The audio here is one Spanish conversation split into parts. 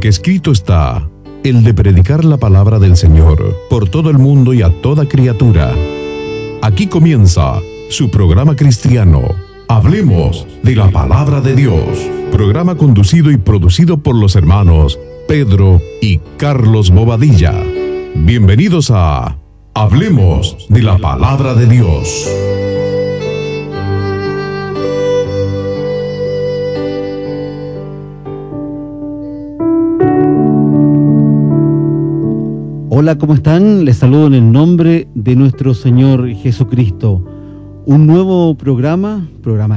Porque escrito está, el de predicar la palabra del Señor por todo el mundo y a toda criatura. Aquí comienza su programa cristiano, Hablemos de la Palabra de Dios. Programa conducido y producido por los hermanos Pedro y Carlos Bobadilla. Bienvenidos a Hablemos de la Palabra de Dios. Hola, ¿cómo están? Les saludo en el nombre de nuestro Señor Jesucristo. Un nuevo programa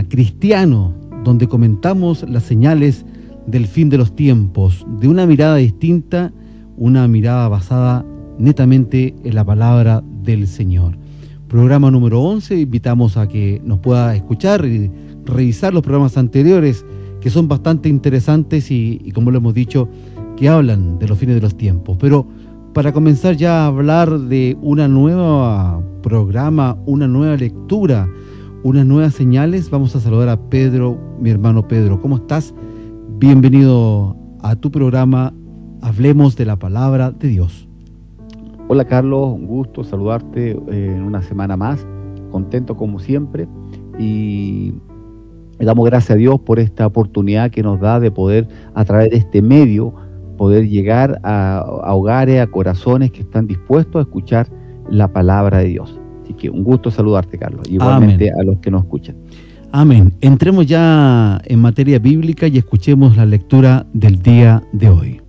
cristiano, donde comentamos las señales del fin de los tiempos, de una mirada distinta, una mirada basada netamente en la palabra del Señor. Programa número 11, invitamos a que nos pueda escuchar y revisar los programas anteriores, que son bastante interesantes y como lo hemos dicho, que hablan de los fines de los tiempos. Pero para comenzar ya a hablar de una nueva programa, una nueva lectura, unas nuevas señales, vamos a saludar a Pedro, mi hermano Pedro. ¿Cómo estás? Bienvenido a tu programa Hablemos de la Palabra de Dios. Hola Carlos, un gusto saludarte en una semana más, contento como siempre, y le damos gracias a Dios por esta oportunidad que nos da de poder, a través de este medio, poder llegar a hogares, a corazones que están dispuestos a escuchar la palabra de Dios. Así que un gusto saludarte, Carlos, igualmente Amén. A los que nos escuchan. Amén. Entremos ya en materia bíblica y escuchemos la lectura del día de hoy.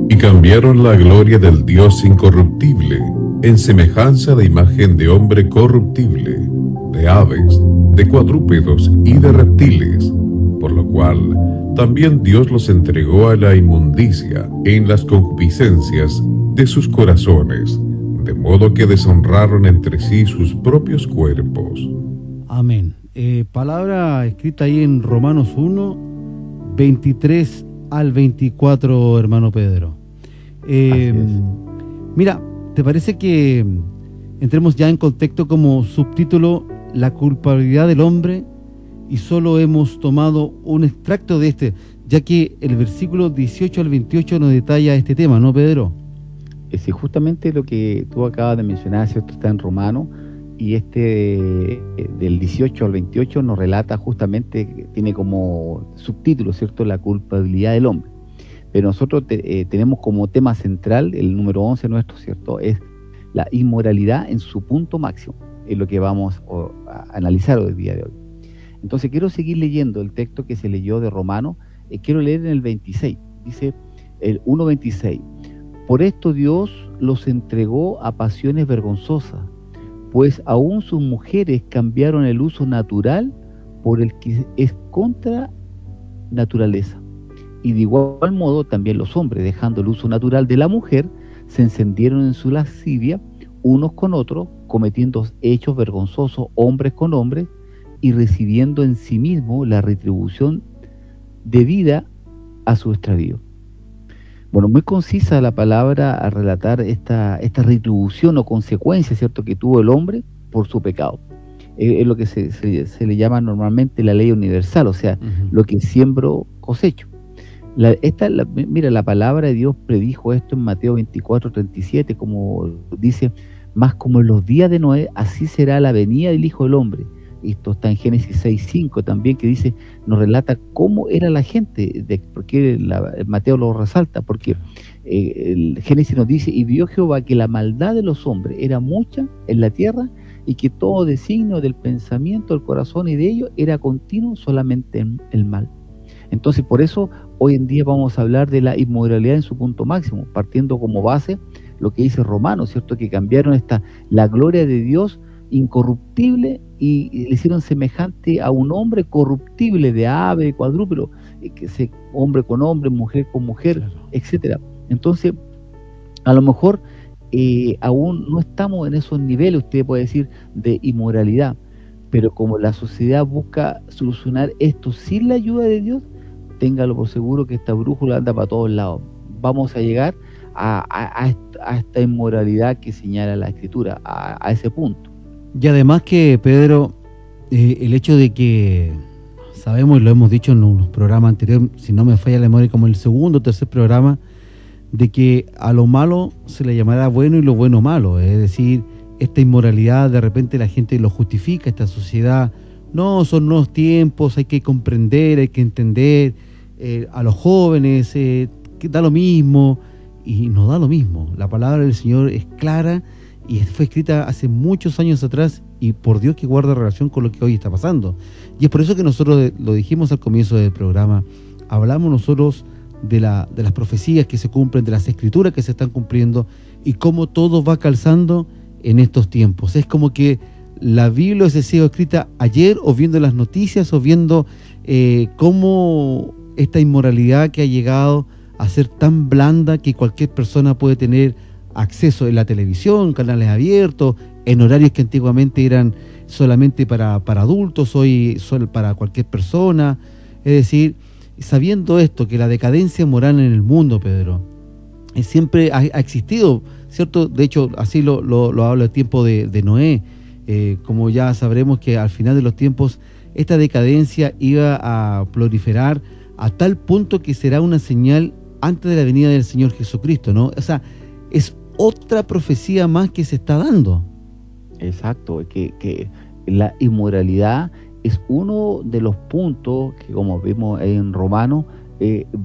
Y cambiaron la gloria del Dios incorruptible en semejanza de imagen de hombre corruptible, de aves, de cuadrúpedos y de reptiles, por lo cual también Dios los entregó a la inmundicia en las concupiscencias de sus corazones, de modo que deshonraron entre sí sus propios cuerpos. Amén. Palabra escrita ahí en Romanos 1, 23 al 24, hermano Pedro. Mira, ¿te parece que entremos ya en contexto como subtítulo la culpabilidad del hombre? Y solo hemos tomado un extracto de este, ya que el versículo 18 al 28 nos detalla este tema, ¿no, Pedro? Sí, justamente lo que tú acabas de mencionar, ¿cierto? Está en Romano, y del 18 al 28 nos relata justamente, tiene como subtítulo, ¿cierto?, la culpabilidad del hombre. Pero nosotros tenemos como tema central, el número 11 nuestro, ¿cierto?, es la inmoralidad en su punto máximo. Es lo que vamos a analizar hoy día de hoy. Entonces quiero seguir leyendo el texto que se leyó de Romano. Quiero leer en el 26, dice el 1:26. Por esto Dios los entregó a pasiones vergonzosas, pues aún sus mujeres cambiaron el uso natural por el que es contra naturaleza. Y de igual modo también los hombres, dejando el uso natural de la mujer, se encendieron en su lascivia unos con otros, cometiendo hechos vergonzosos hombres con hombres, y recibiendo en sí mismo la retribución debida a su extravío. Bueno, muy concisa la palabra a relatar esta retribución o consecuencia, ¿cierto?, que tuvo el hombre por su pecado. Es lo que se le llama normalmente la ley universal, o sea, lo que siembro cosecho. Mira, la palabra de Dios predijo esto en Mateo 24:37, como dice: más como en los días de Noé, así será la venida del Hijo del Hombre. Esto está en Génesis 6:5 también, que dice, nos relata cómo era la gente, porque Mateo lo resalta, porque el Génesis nos dice: y vio Jehová que la maldad de los hombres era mucha en la tierra, y que todo designio del pensamiento, del corazón y de ellos era continuo solamente en el mal. Entonces, por eso hoy en día vamos a hablar de la inmoralidad en su punto máximo, partiendo como base lo que dice Romanos, ¿cierto?, que cambiaron la gloria de Dios incorruptible y le hicieron semejante a un hombre corruptible, de ave, de cuadrúpedo, hombre con hombre, mujer con mujer, claro, etcétera. Entonces, a lo mejor aún no estamos en esos niveles, usted puede decir, de inmoralidad, pero como la sociedad busca solucionar esto sin la ayuda de Dios, téngalo por seguro que esta brújula anda para todos lados. Vamos a llegar a esta inmoralidad que señala la Escritura, a ese punto. Y además que, Pedro, el hecho de que sabemos y lo hemos dicho en unos programas anteriores, si no me falla la memoria, como el segundo o tercer programa, de que a lo malo se le llamará bueno y lo bueno malo. Es decir, esta inmoralidad de repente la gente lo justifica, esta sociedad, no, son nuevos tiempos, hay que comprender, hay que entender, a los jóvenes, que da lo mismo, y no da lo mismo. La palabra del Señor es clara y fue escrita hace muchos años atrás, y por Dios que guarda relación con lo que hoy está pasando. Y es por eso que nosotros, lo dijimos al comienzo del programa, hablamos nosotros de las profecías que se cumplen, de las escrituras que se están cumpliendo, y cómo todo va calzando en estos tiempos. Es como que la Biblia hubiese sido escrita ayer, o viendo las noticias, o viendo cómo esta inmoralidad que ha llegado a ser tan blanda que cualquier persona puede tener acceso en la televisión, canales abiertos, en horarios que antiguamente eran solamente para adultos, hoy son para cualquier persona. Es decir, sabiendo esto, que la decadencia moral en el mundo, Pedro, siempre ha existido, ¿cierto? De hecho, así lo habla el tiempo de Noé. Como ya sabremos que al final de los tiempos esta decadencia iba a proliferar a tal punto que será una señal antes de la venida del Señor Jesucristo, ¿no? O sea, es otra profecía más que se está dando. Exacto, que la inmoralidad es uno de los puntos que, como vimos en Romanos,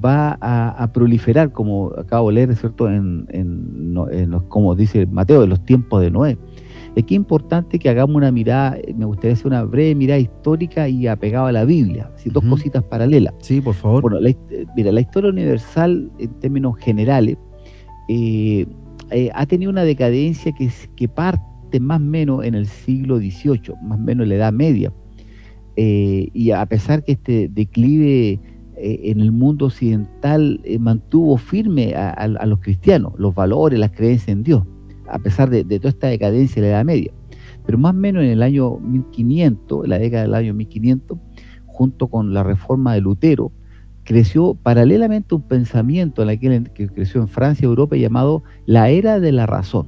va a proliferar, como acabo de leer, ¿cierto? Como dice Mateo, en los tiempos de Noé. Es que es importante que hagamos una mirada, me gustaría hacer una breve mirada histórica y apegada a la Biblia, así, dos cositas paralelas. Sí, por favor. Bueno, la historia universal, en términos generales, ha tenido una decadencia que parte más o menos en el siglo XVIII, más o menos en la Edad Media. Y a pesar que este declive en el mundo occidental mantuvo firme a los cristianos, los valores, las creencias en Dios, a pesar de toda esta decadencia de la Edad Media. Pero más o menos en el año 1500, en la década del año 1500, junto con la reforma de Lutero, creció paralelamente un pensamiento que creció en Francia y Europa, llamado la era de la razón.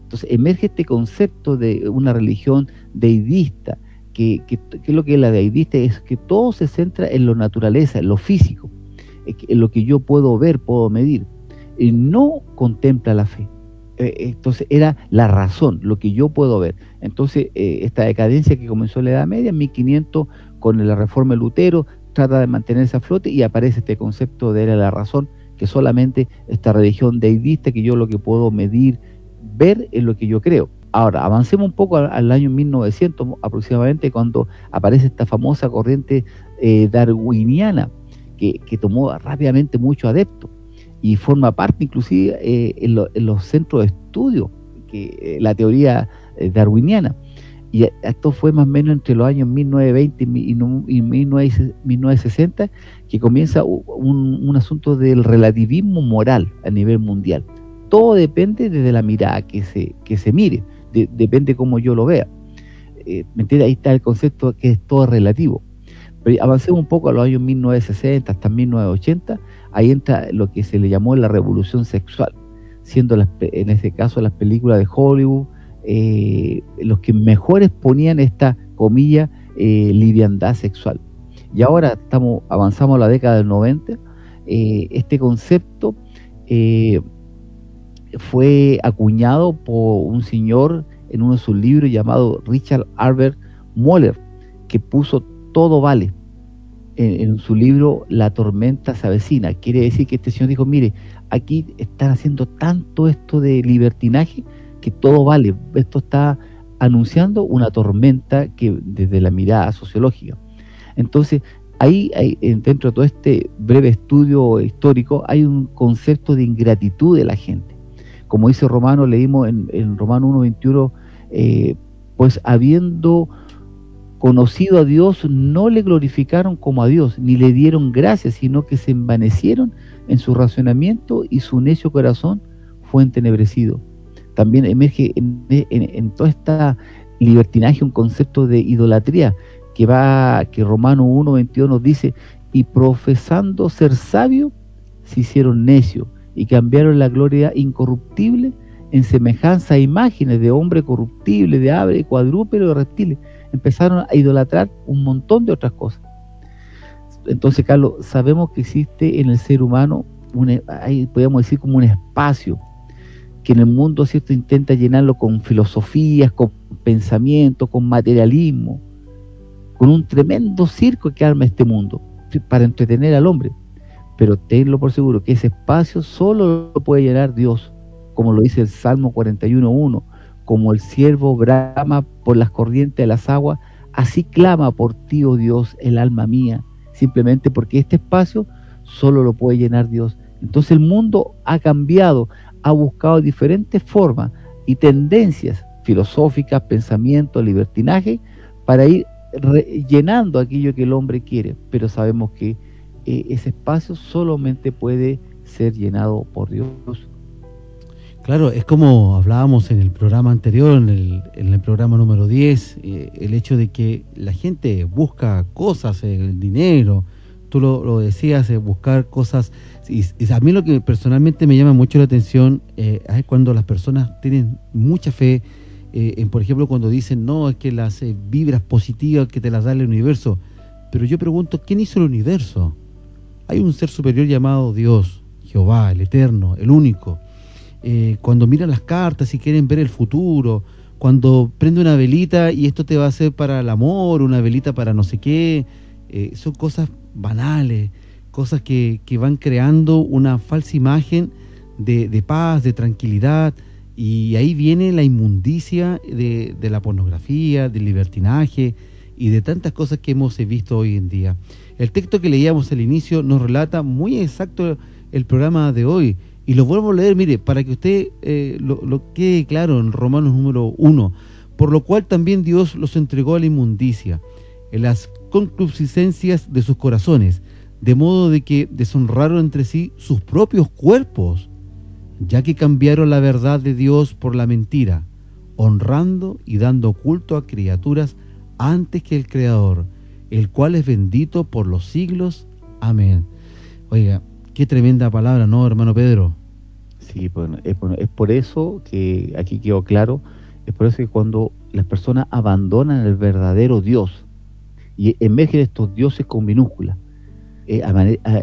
Entonces emerge este concepto de una religión deidista, que es lo que es la deidista, es que todo se centra en la naturaleza, en lo físico, en lo que yo puedo ver, puedo medir, y no contempla la fe. Entonces era la razón, lo que yo puedo ver. Entonces esta decadencia que comenzó en la Edad Media, en 1500, con la reforma de Lutero, trata de mantenerse a flote, y aparece este concepto de era de la razón, que solamente esta religión deidista, que yo lo que puedo medir, ver, es lo que yo creo. Ahora, avancemos un poco al año 1900 aproximadamente, cuando aparece esta famosa corriente darwiniana, que tomó rápidamente muchos adeptos, y forma parte inclusive en los centros de estudio, la teoría darwiniana. Y esto fue más o menos entre los años 1920 y 1960, que comienza un asunto del relativismo moral a nivel mundial. Todo depende desde la mirada que se mire, depende cómo yo lo vea. ¿Me entiendes? Ahí está el concepto que es todo relativo. Pero avancemos un poco a los años 1960 hasta 1980, ahí entra lo que se le llamó la revolución sexual, siendo en ese caso las películas de Hollywood los que mejor exponían esta, comilla, liviandad sexual. Y ahora avanzamos a la década del 90, este concepto fue acuñado por un señor en uno de sus libros llamado Richard Albert Moller, que puso todo vale en su libro La tormenta se avecina. Quiere decir que este señor dijo, mire, aquí están haciendo tanto esto de libertinaje que todo vale. Esto está anunciando una tormenta que desde la mirada sociológica. Entonces, ahí dentro de todo este breve estudio histórico, hay un concepto de ingratitud de la gente. Como dice Romano, leímos en Romano 1:21, pues habiendo conocido a Dios, no le glorificaron como a Dios, ni le dieron gracias, sino que se envanecieron en su razonamiento, y su necio corazón fue entenebrecido. También emerge en toda esta libertinaje un concepto de idolatría, que Romano 1:22 nos dice, y profesando ser sabios, se hicieron necios, y cambiaron la gloria incorruptible en semejanza a imágenes de hombre corruptible, de ave, cuadrúpedo, de reptiles. Empezaron a idolatrar un montón de otras cosas. Entonces, Carlos, sabemos que existe en el ser humano, podríamos decir como un espacio que en el mundo, ¿cierto?, intenta llenarlo con filosofías, con pensamientos, con materialismo, con un tremendo circo que arma este mundo para entretener al hombre. Pero tenlo por seguro que ese espacio solo lo puede llenar Dios, como lo dice el Salmo 41:1, como el ciervo brama por las corrientes de las aguas, así clama por ti, oh Dios, el alma mía, simplemente porque este espacio solo lo puede llenar Dios. Entonces el mundo ha cambiado, ha buscado diferentes formas y tendencias filosóficas, pensamientos, libertinaje, para ir llenando aquello que el hombre quiere, pero sabemos que ese espacio solamente puede ser llenado por Dios. Claro, es como hablábamos en el programa anterior, en el programa número 10, el hecho de que la gente busca cosas, el dinero, tú lo decías, buscar cosas, y a mí lo que personalmente me llama mucho la atención es cuando las personas tienen mucha fe, por ejemplo, cuando dicen, no, es que las vibras positivas que te las da el universo, pero yo pregunto, ¿quién hizo el universo? Hay un ser superior llamado Dios, Jehová, el Eterno, el único. Cuando miran las cartas y quieren ver el futuro, cuando prende una velita y esto te va a hacer para el amor, una velita para no sé qué, son cosas banales, cosas que van creando una falsa imagen de paz, de tranquilidad, y ahí viene la inmundicia de la pornografía, del libertinaje y de tantas cosas que hemos visto hoy en día. El texto que leíamos al inicio nos relata muy exacto el programa de hoy, y lo vuelvo a leer, mire, para que usted lo quede claro en Romanos número 1, por lo cual también Dios los entregó a la inmundicia, en las concupiscencias de sus corazones, de modo de que deshonraron entre sí sus propios cuerpos, ya que cambiaron la verdad de Dios por la mentira, honrando y dando culto a criaturas antes que el Creador, el cual es bendito por los siglos. Amén. Oiga, qué tremenda palabra, ¿no, hermano Pedro? Sí, bueno, es por eso que aquí quedó claro, es por eso que cuando las personas abandonan el verdadero Dios y emergen estos dioses con minúsculas,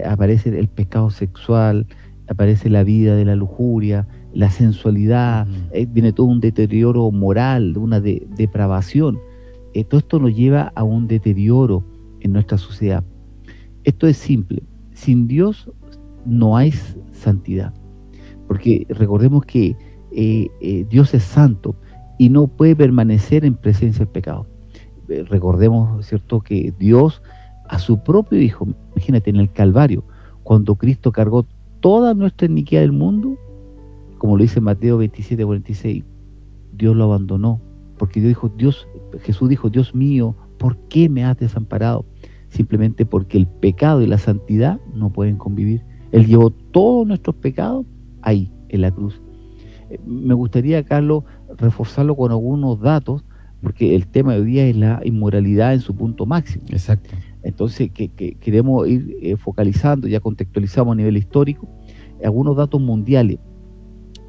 aparece el pecado sexual, aparece la vida de la lujuria, la sensualidad, viene todo un deterioro moral, una depravación. Todo esto nos lleva a un deterioro en nuestra sociedad. Esto es simple, sin Dios no hay santidad, porque recordemos que Dios es santo y no puede permanecer en presencia del pecado. Recordemos, ¿cierto?, que Dios a su propio Hijo, imagínate, en el Calvario, cuando Cristo cargó toda nuestra iniquidad del mundo, como lo dice Mateo 27:46, Dios lo abandonó, porque Jesús dijo, Dios mío, ¿por qué me has desamparado? Simplemente porque el pecado y la santidad no pueden convivir. Él llevó todos nuestros pecados ahí, en la cruz. Me gustaría, Carlos, reforzarlo con algunos datos, porque el tema de hoy día es la inmoralidad en su punto máximo. Exacto. Entonces, que queremos ir focalizando, ya contextualizamos a nivel histórico, algunos datos mundiales.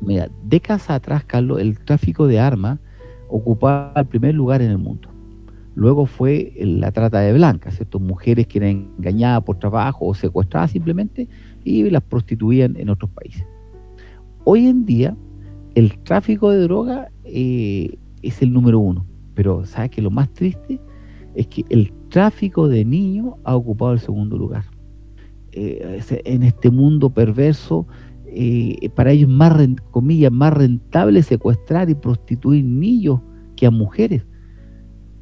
Mira, décadas atrás, Carlos, el tráfico de armas ocupaba el primer lugar en el mundo. Luego fue la trata de blancas, ¿cierto? Mujeres que eran engañadas por trabajo o secuestradas simplemente y las prostituían en otros países. Hoy en día, el tráfico de droga es el número 1. Pero, ¿sabes qué? Lo más triste es que el tráfico de niños ha ocupado el segundo lugar. En este mundo perverso, para ellos más rentable secuestrar y prostituir niños que a mujeres.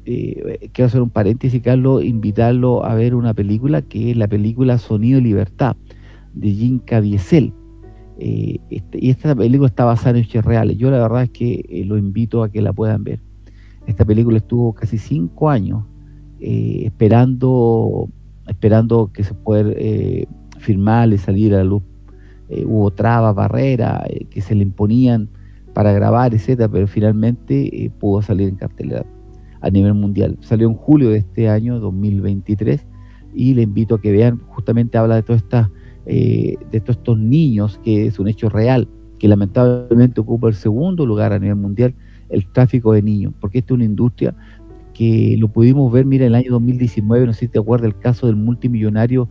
Quiero hacer un paréntesis, Carlos, invitarlo a ver una película que es la película Sonido y Libertad de Jim Caviezel, y esta película está basada en hechos reales. Yo la verdad es que lo invito a que la puedan ver. Esta película estuvo casi 5 años esperando que se pueda firmarle, salir a la luz. Hubo trabas, barreras que se le imponían para grabar, etcétera, pero finalmente pudo salir en cartelera a nivel mundial. Salió en julio de este año 2023 y le invito a que vean. Justamente habla de todas estas de todos estos niños, que es un hecho real, que lamentablemente ocupa el segundo lugar a nivel mundial, el tráfico de niños, porque esta es una industria que lo pudimos ver, mira, en el año 2019, no sé si te acuerdas el caso del multimillonario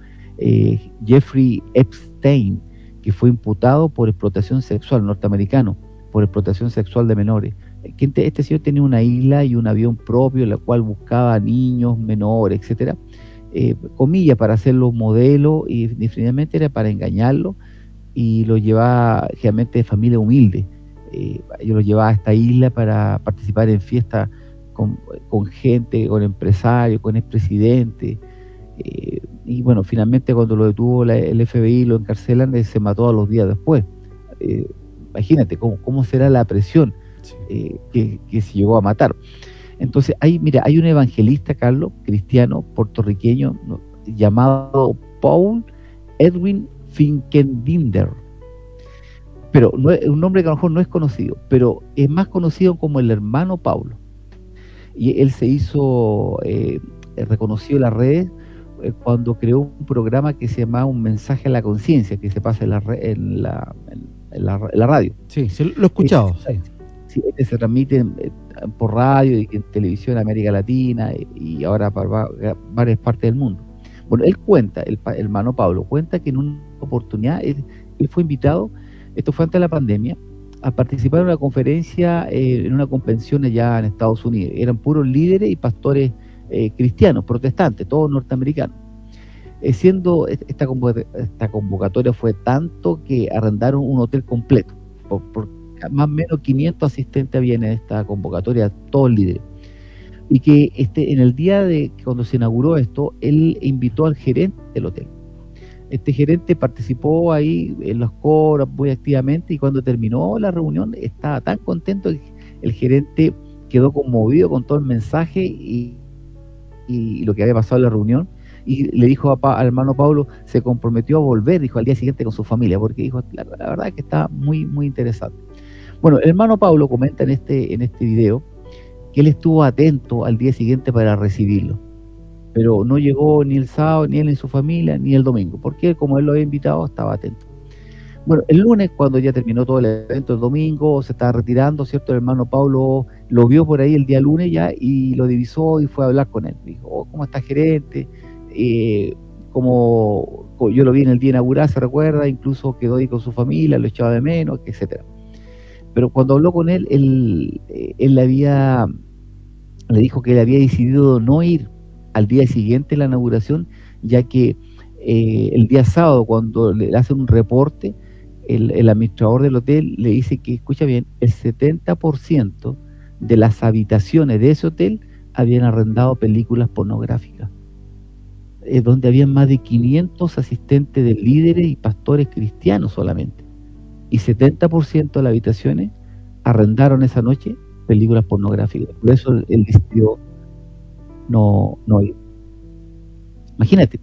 Jeffrey Epstein, que fue imputado por explotación sexual, norteamericano, por explotación sexual de menores. Este señor tenía una isla y un avión propio, en la cual buscaba niños, menores, etcétera, comillas, para hacerlos modelos, y definitivamente era para engañarlo, y lo llevaba generalmente de familia humilde. Yo lo llevaba a esta isla para participar en fiestas con gente, con empresarios, con expresidentes, y bueno, finalmente cuando lo detuvo el FBI, lo encarcelan, se mató a los días después. Imagínate cómo será la presión que se llegó a matar. Entonces, hay un evangelista, Carlos, cristiano, puertorriqueño, llamado Paul Edwin Finkenbinder, pero un nombre que a lo mejor no es conocido, pero es más conocido como el hermano Paulo. Y él se hizo reconocido en las redes cuando creó un programa que se llamaba Un Mensaje a la Conciencia, que se pasa en la radio. Sí, lo he escuchado. Sí, se transmite por radio y en televisión en América Latina y ahora para varias partes del mundo. Bueno, él cuenta, el hermano Pablo cuenta que en una oportunidad él fue invitado, esto fue antes de la pandemia, a participar en una conferencia, en una convención allá en Estados Unidos. Eran puros líderes y pastores cristianos, protestantes, todos norteamericanos. Siendo esta convocatoria fue tanto que arrendaron un hotel completo, por más o menos 500 asistentes había en esta convocatoria, todos líderes. Y que en el día de cuando se inauguró esto, él invitó al gerente del hotel. Este gerente participó ahí en los coros muy activamente, y cuando terminó la reunión estaba tan contento, el gerente quedó conmovido con todo el mensaje y lo que había pasado en la reunión, y le dijo al hermano Pablo, se comprometió a volver, dijo, al día siguiente con su familia, porque dijo, la verdad es que está muy, muy interesante. Bueno, el hermano Pablo comenta en este video que él estuvo atento al día siguiente para recibirlo, pero no llegó ni el sábado, ni él ni su familia, ni el domingo, porque como él lo había invitado, estaba atento. Bueno, el lunes, cuando ya terminó todo el evento, el domingo, se estaba retirando, ¿cierto? El hermano Pablo lo vio por ahí el día lunes ya, y lo divisó y fue a hablar con él. Dijo, ¿cómo está, gerente? Como yo lo vi en el día inaugural, se recuerda, incluso quedó ahí con su familia, lo echaba de menos, etcétera. Pero cuando habló con él, él le dijo que él había decidido no ir al día siguiente de la inauguración, ya que el día sábado, cuando le hacen un reporte, el administrador del hotel le dice que, escucha bien, el 70% de las habitaciones de ese hotel habían arrendado películas pornográficas, donde habían más de 500 asistentes de líderes y pastores cristianos solamente, y 70% de las habitaciones arrendaron esa noche películas pornográficas. Por eso él decidió no ir. Imagínate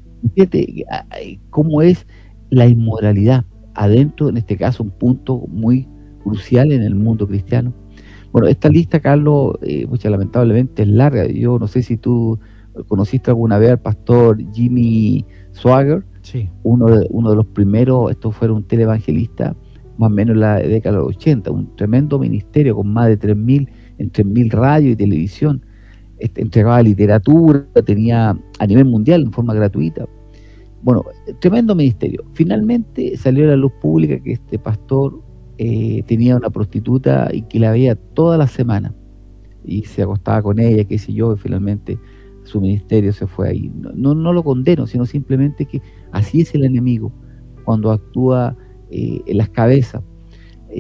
cómo es la inmoralidad adentro, en este caso un punto muy crucial en el mundo cristiano. Bueno, esta lista, Carlos, lamentablemente es larga. Yo no sé si tú conociste alguna vez al pastor Jimmy Swaggart. Sí. Uno de los primeros, esto fue un televangelista, más o menos en la década de los 80, un tremendo ministerio con más de 3.000 radios y televisión. Entregaba literatura, tenía a nivel mundial en forma gratuita. Bueno, tremendo ministerio. Finalmente salió a la luz pública que este pastor tenía una prostituta y que la veía toda la semana y se acostaba con ella, qué sé yo, y finalmente su ministerio se fue ahí. No lo condeno, sino simplemente que así es el enemigo cuando actúa en las cabezas.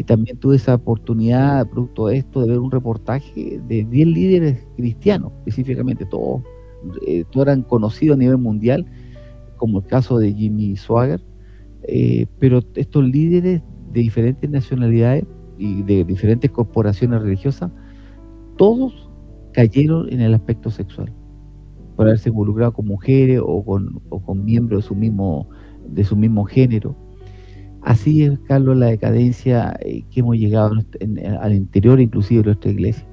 También tuve esa oportunidad, producto de esto, de ver un reportaje de 10 líderes cristianos, específicamente, todos eran conocidos a nivel mundial, como el caso de Jimmy Swaggart, pero estos líderes de diferentes nacionalidades y de diferentes corporaciones religiosas, todos cayeron en el aspecto sexual, por haberse involucrado con mujeres o con miembros de su mismo género. Así es, Carlos, la decadencia que hemos llegado al interior inclusive de nuestra iglesia.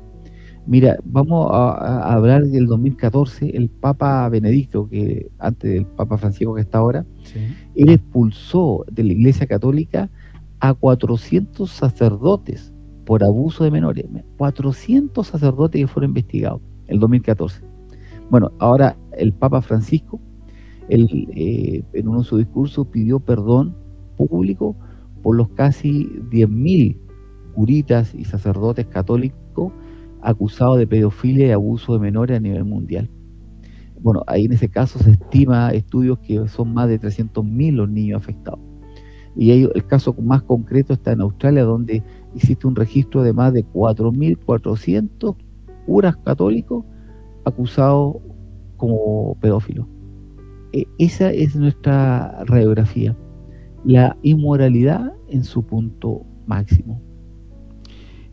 Mira, vamos a hablar del 2014, el Papa Benedicto, que antes del Papa Francisco que está ahora, sí, él expulsó de la Iglesia Católica a 400 sacerdotes por abuso de menores. 400 sacerdotes que fueron investigados. el 2014. Bueno, ahora el Papa Francisco, en uno de sus discursos pidió perdón público por los casi 10.000 curitas y sacerdotes católicos acusados de pedofilia y abuso de menores a nivel mundial. Bueno, ahí en ese caso se estima estudios que son más de 300.000 los niños afectados. Y el caso más concreto está en Australia, donde existe un registro de más de 4.400 curas católicos acusados como pedófilos. Esa es nuestra radiografía, la inmoralidad en su punto máximo.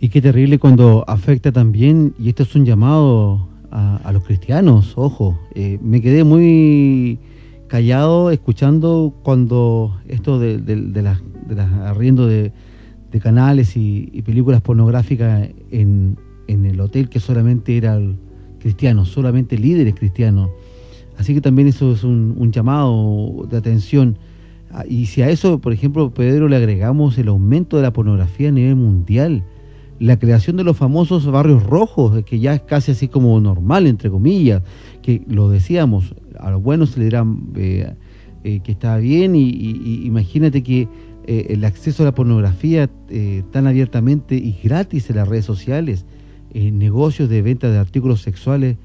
Y qué terrible cuando afecta también, y esto es un llamado a los cristianos, ojo, me quedé muy callado escuchando cuando esto de las arriendo de canales y películas pornográficas en el hotel que solamente eran cristianos, solamente líderes cristianos. Así que también eso es un llamado de atención. Y si a eso, por ejemplo, Pedro, le agregamos el aumento de la pornografía a nivel mundial, la creación de los famosos barrios rojos, que ya es casi así como normal, entre comillas, que lo decíamos, a los buenos se le dirán que está bien, y imagínate que el acceso a la pornografía tan abiertamente y gratis en las redes sociales, negocios de venta de artículos sexuales,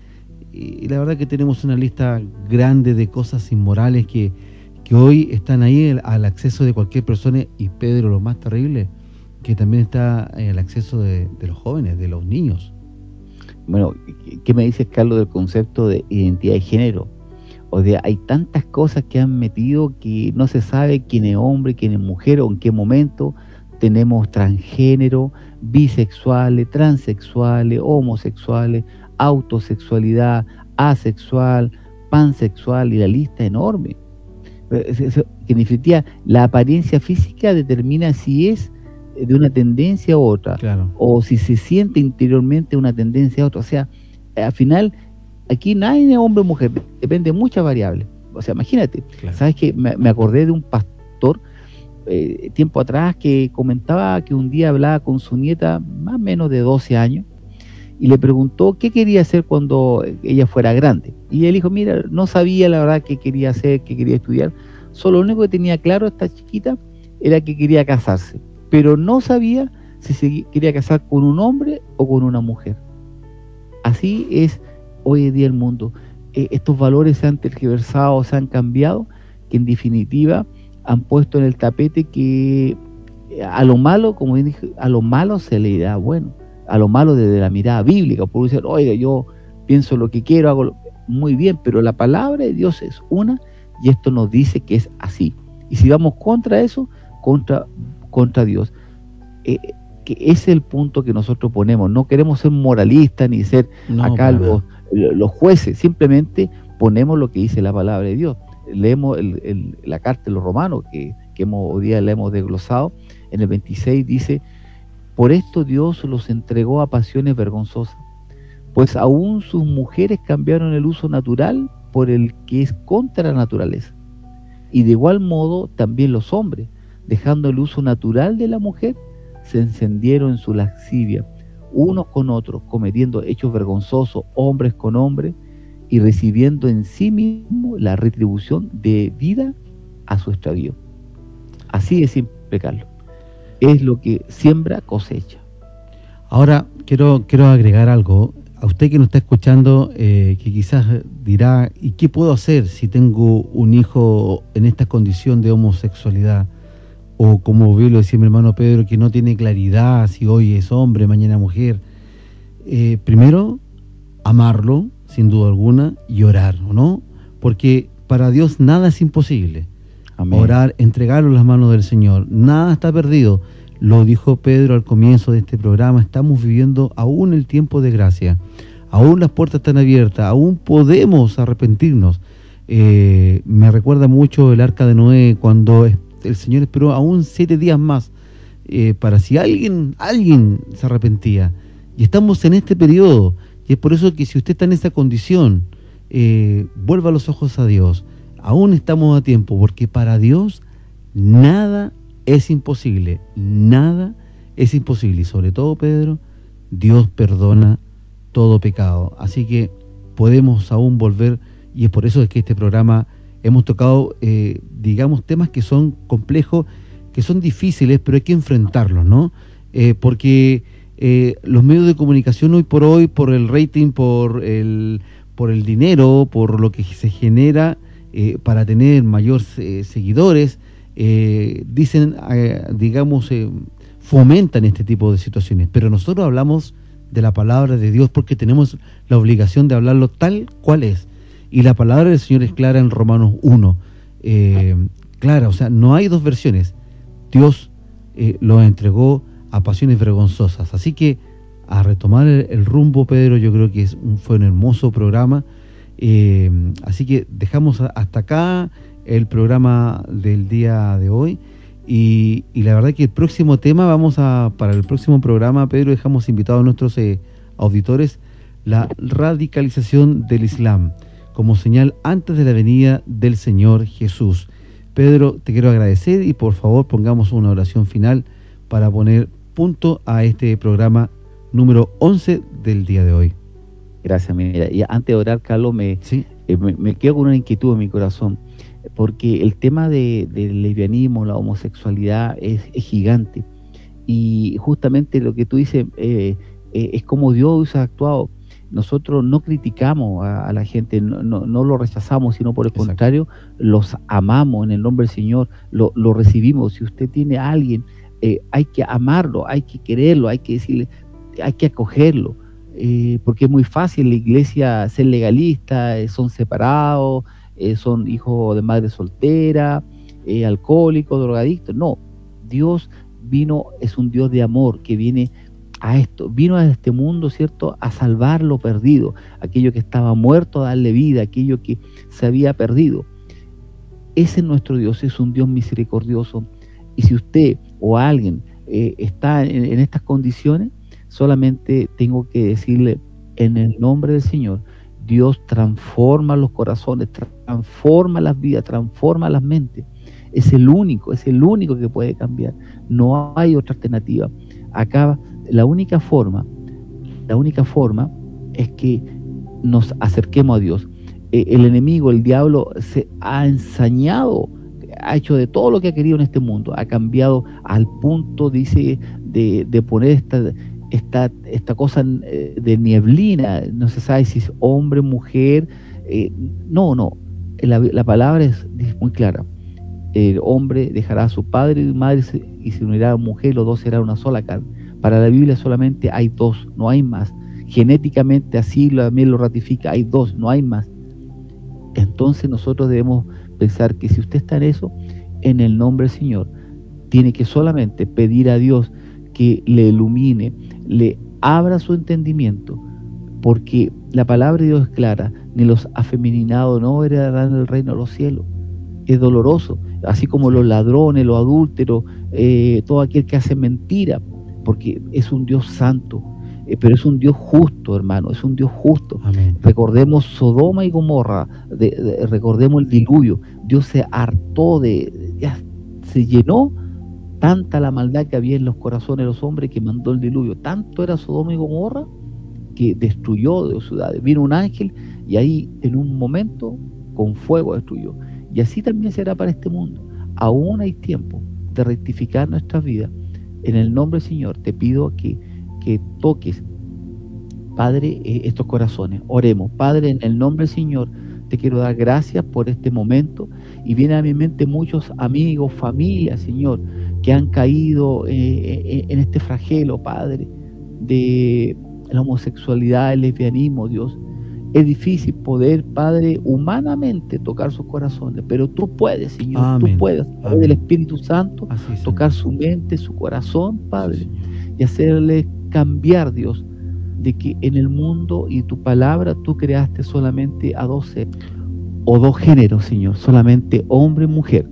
y la verdad que tenemos una lista grande de cosas inmorales que hoy están ahí al acceso de cualquier persona. Y Pedro, lo más terrible, que también está al acceso de los jóvenes, de los niños. Bueno, ¿qué me dices, Carlos, del concepto de identidad de género? O sea, hay tantas cosas que han metido que no se sabe quién es hombre, quién es mujer, o en qué momento. Tenemos transgénero, bisexuales, transexuales, homosexuales, autosexualidad, asexual, pansexual, y la lista es enorme. Que en definitiva la apariencia física determina si es de una tendencia u otra, claro, o si se siente interiormente una tendencia a otra. O sea, al final aquí nadie es hombre o mujer, depende de muchas variables. O sea, imagínate, claro. ¿Sabes qué? Me acordé de un pastor tiempo atrás que comentaba que un día hablaba con su nieta más o menos de 12 años y le preguntó qué quería hacer cuando ella fuera grande. Y él dijo, mira, no sabía la verdad qué quería hacer, qué quería estudiar. Solo lo único que tenía claro esta chiquita era que quería casarse, pero no sabía si se quería casar con un hombre o con una mujer. Así es hoy en día el mundo. Estos valores se han tergiversado, se han cambiado, que en definitiva han puesto en el tapete que a lo malo, como bien dije, a lo malo se le da bueno, a lo malo desde la mirada bíblica. Por decir, oiga, yo pienso lo que quiero, hago muy bien, pero la palabra de Dios es una, y esto nos dice que es así. Y si vamos contra eso, contra Dios, que ese es el punto que nosotros ponemos. No queremos ser moralistas ni ser acá los jueces, simplemente ponemos lo que dice la palabra de Dios. Leemos la carta de los Romanos, que hoy día la hemos desglosado. En el 26 dice, por esto Dios los entregó a pasiones vergonzosas, pues aún sus mujeres cambiaron el uso natural por el que es contra la naturaleza. Y de igual modo también los hombres, dejando el uso natural de la mujer, se encendieron en su lascivia, unos con otros, cometiendo hechos vergonzosos, hombres con hombres, y recibiendo en sí mismo la retribución de vida a su extravío. Así es simple, Carlos. Es lo que siembra, cosecha. Ahora, quiero agregar algo. A usted que nos está escuchando, que quizás dirá, ¿y qué puedo hacer si tengo un hijo en esta condición de homosexualidad? O como bien lo decía mi hermano Pedro, que no tiene claridad si hoy es hombre, mañana mujer. Primero, amarlo, sin duda alguna, y orar, ¿no? Porque para Dios nada es imposible. Amén. Orar, entregarlo en las manos del Señor. Nada está perdido. Lo dijo Pedro al comienzo de este programa. Estamos viviendo aún el tiempo de gracia. Aún las puertas están abiertas. Aún podemos arrepentirnos. Me recuerda mucho el arca de Noé, cuando el Señor esperó aún 7 días más para si alguien se arrepentía. Y estamos en este periodo. Y es por eso que si usted está en esa condición, vuelva los ojos a Dios. Aún estamos a tiempo, porque para Dios nada es imposible. Nada es imposible. Y sobre todo, Pedro, Dios perdona todo pecado. Así que podemos aún volver, y es por eso que este programa hemos tocado, digamos, temas que son complejos, que son difíciles, pero hay que enfrentarlos, ¿no? Porque los medios de comunicación hoy, por el rating, por el dinero, por lo que se genera para tener mayores seguidores, dicen, digamos, fomentan este tipo de situaciones. Pero nosotros hablamos de la palabra de Dios porque tenemos la obligación de hablarlo tal cual es. Y la palabra del Señor es clara en Romanos 1. Clara, o sea, no hay dos versiones. Dios lo entregó a pasiones vergonzosas. Así que a retomar el rumbo, Pedro, yo creo que fue un hermoso programa. Así que dejamos hasta acá el programa del día de hoy. Y la verdad que el próximo tema, para el próximo programa, Pedro, dejamos invitados a nuestros auditores la radicalización del Islam como señal antes de la venida del Señor Jesús. Pedro, te quiero agradecer y por favor pongamos una oración final para poner punto a este programa número 11 del día de hoy. Gracias, mira. Y antes de orar, Carlos, me quedo con una inquietud en mi corazón, porque el tema del lesbianismo, la homosexualidad es gigante, y justamente lo que tú dices es como Dios ha actuado. Nosotros no criticamos a la gente, no lo rechazamos, sino por el contrario, los amamos en el nombre del Señor, lo recibimos. Si usted tiene a alguien, hay que amarlo, hay que quererlo, hay que decirle, hay que acogerlo, porque es muy fácil en la iglesia ser legalista, son separados, son hijos de madre soltera, alcohólicos, drogadictos. No, Dios es un Dios de amor que viene vino a este mundo, ¿cierto?, a salvar lo perdido, aquello que estaba muerto, a darle vida, aquello que se había perdido. Ese es nuestro Dios, es un Dios misericordioso. Y si usted o alguien está en estas condiciones, solamente tengo que decirle, en el nombre del Señor, Dios transforma los corazones, transforma las vidas, transforma las mentes. Es el único que puede cambiar. No hay otra alternativa. Acá la única forma es que nos acerquemos a Dios. El enemigo, el diablo, se ha ensañado, ha hecho de todo lo que ha querido en este mundo, ha cambiado al punto, dice, de poner esta cosa de nieblina, no se sabe si es hombre, mujer, no, la palabra es muy clara. El hombre dejará a su padre y madre y se unirá a mujer, los dos serán una sola carne. Para la Biblia solamente hay dos, no hay más. Genéticamente así también lo ratifica, hay dos, no hay más. Entonces nosotros debemos pensar que si usted está en eso, en el nombre del Señor, tiene que solamente pedir a Dios que le ilumine, le abra su entendimiento, porque la palabra de Dios es clara, ni los afeminados no heredarán el reino de los cielos. Es doloroso, así como los ladrones, los adúlteros, todo aquel que hace mentira, porque es un Dios santo, pero es un Dios justo, hermano, es un Dios justo. Amén. Recordemos Sodoma y Gomorra, recordemos el diluvio. Dios se hartó ya se llenó tanta la maldad que había en los corazones de los hombres que mandó el diluvio. Tanto era Sodoma y Gomorra que destruyó de ciudades. Vino un ángel y ahí en un momento con fuego destruyó. Y así también será para este mundo. Aún hay tiempo de rectificar nuestras vidas. En el nombre del Señor te pido que toques, Padre, estos corazones. Oremos. Padre, en el nombre del Señor te quiero dar gracias por este momento, y vienen a mi mente muchos amigos, familias, Señor, que han caído en este flagelo, Padre, de la homosexualidad, el lesbianismo, Dios. Es difícil poder, Padre, humanamente tocar sus corazones, pero tú puedes, Señor. Amén. Tú puedes, a través del Espíritu Santo, Así, tocar su mente, su corazón, Padre, Sí, y hacerle cambiar, Dios, de que en el mundo y tu palabra tú creaste solamente a dos seres, o dos géneros, Señor, solamente hombre y mujer.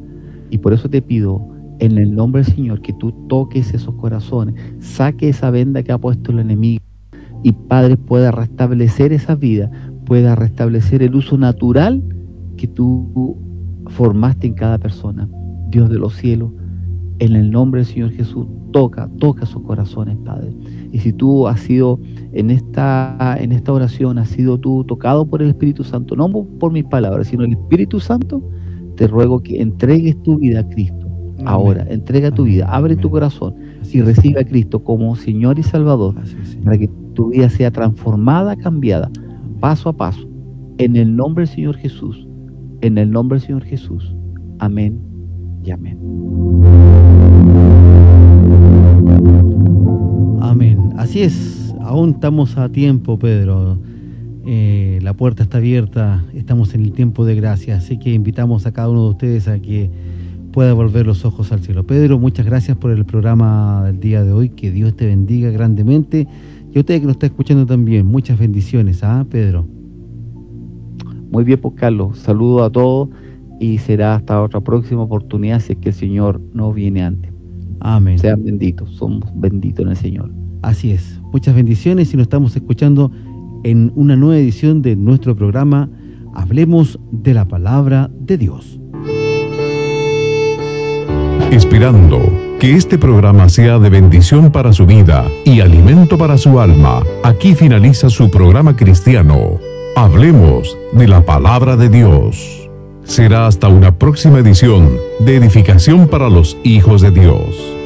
Y por eso te pido, en el nombre del Señor, que tú toques esos corazones, saque esa venda que ha puesto el enemigo, y Padre, pueda restablecer esa vida, pueda restablecer el uso natural que tú formaste en cada persona. Dios de los cielos, En el nombre del Señor Jesús, toca sus corazones, Padre. Y si tú has sido en esta oración, has sido tú tocado por el Espíritu Santo, no por mis palabras, sino el Espíritu Santo, te ruego que entregues tu vida a Cristo. Amén. Ahora, entrega tu vida, abre tu corazón y recibe a Cristo como Señor y Salvador, para que tu vida sea transformada, cambiada, paso a paso. En el nombre del Señor Jesús, en el nombre del Señor Jesús. Amén y amén. Amén. Así es, aún estamos a tiempo, Pedro. La puerta está abierta, estamos en el tiempo de gracia, así que invitamos a cada uno de ustedes a que pueda volver los ojos al cielo. Pedro, muchas gracias por el programa del día de hoy, que Dios te bendiga grandemente, y a usted que nos está escuchando también, muchas bendiciones, Pedro. Muy bien, pues Carlos, saludo a todos y será hasta otra próxima oportunidad si es que el Señor no viene antes. Amén. Sean benditos, somos benditos en el Señor. Así es, muchas bendiciones y nos estamos escuchando en una nueva edición de nuestro programa Hablemos de la Palabra de Dios. Esperando que este programa sea de bendición para su vida y alimento para su alma, aquí finaliza su programa cristiano. Hablemos de la Palabra de Dios. Será hasta una próxima edición de edificación para los hijos de Dios.